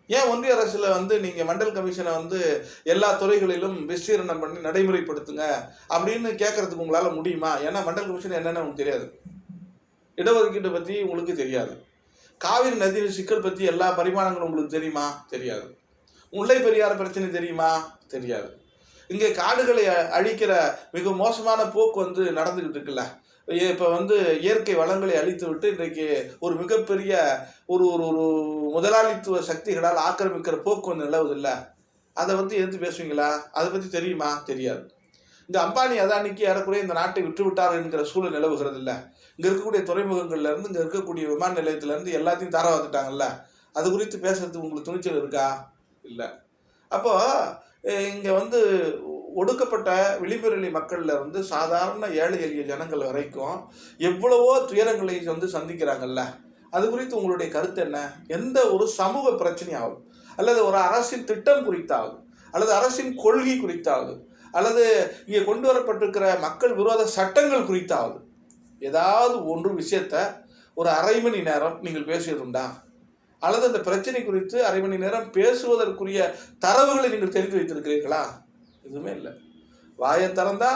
ஏன் ஒன்றிய அரசுல நீங்க மண்டல் கமிஷனை எல்லா துறைகளிலும் விஸ்தீரணம் பண்ணி நடைமுறைப்படுத்துங்க அப்படின்னு கேட்கறதுக்கு உங்களால முடியுமா? ஏன்னா மண்டல் கமிஷன் என்னன்னு உங்களுக்கு தெரியாது. இடஒதுக்கீட்டை பத்தி உங்களுக்கு தெரியாது. காவிரி நதிநீர் சிக்கல் பத்தி எல்லா பரிமாணங்களும் உங்களுக்கு தெரியுமா? தெரியாது. முல்லை பெரியாறு பிரச்சனை தெரியுமா? தெரியாது. இங்கே காடுகளை அழிக்கிற மிக மோசமான போக்கு நடந்துகிட்டு இருக்குல்ல. இப்போ இயற்கை வளங்களை அழித்து விட்டு இன்றைக்கு ஒரு மிகப்பெரிய ஒரு ஒரு ஒரு முதலாளித்துவ சக்திகளால் ஆக்கிரமிக்கிற போக்கு நிலவுது இல்லை. அதை எதிர்த்து பேசுவீங்களா? அதை பற்றி தெரியுமா? தெரியாது. இந்த அம்பானி அதானிக்கு ஏறக்குறைய இந்த நாட்டை விட்டு விட்டார் என்கிற சூழல் நிலவுகிறது இல்லை. இங்கே இருக்கக்கூடிய துறைமுகங்கள்ல இருந்து இங்கே இருக்கக்கூடிய விமான நிலையத்திலேருந்து எல்லாத்தையும் தார வந்துட்டாங்கல்ல. அது குறித்து பேசுறதுக்கு உங்களுக்கு துணிச்சல் இருக்கா? இல்லை. அப்போ இங்கே ஒடுக்கப்பட்ட விளிம்புநிலை மக்கள்ல சாதாரண ஏழை எளிய ஜனங்கள் வரைக்கும் எவ்வளவோ துயரங்களை சந்திக்கிறாங்கல்ல. அது குறித்து உங்களுடைய கருத்து என்ன? எந்த ஒரு சமூக பிரச்சனையாவது, அல்லது ஒரு அரசின் திட்டம் குறித்தாவது, அல்லது அரசின் கொள்கை குறித்தாவது, அல்லது இங்கே கொண்டு வரப்பட்டிருக்கிற மக்கள் விரோத சட்டங்கள் குறித்தாவது ஏதாவது ஒன்று விஷயத்த ஒரு அரை மணி நேரம் நீங்கள் பேசியதுண்டா? அல்லது அந்த பிரச்சனை குறித்து அரை மணி நேரம் பேசுவதற்குரிய தரவுகளை நீங்கள் தெரிந்து வைத்திருக்கிறீர்களா? எதுவுமே இல்லை. வாயை திறந்தா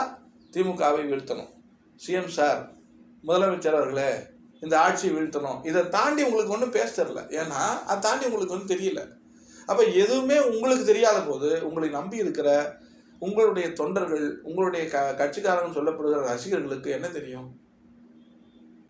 திமுகவை வீழ்த்தணும், சிஎம் சார், முதலமைச்சர் அவர்களே இந்த ஆட்சியை வீழ்த்தணும், இதை தாண்டி உங்களுக்கு ஒன்றும் பேச தெரியல. ஏன்னா அதை தாண்டி உங்களுக்கு தெரியல. அப்போ எதுவுமே உங்களுக்கு தெரியாத போது உங்களை நம்பி இருக்கிற உங்களுடைய தொண்டர்கள், உங்களுடைய கட்சிக்காரர்கள் சொல்லப்படுகிற ரசிகர்களுக்கு என்ன தெரியும்?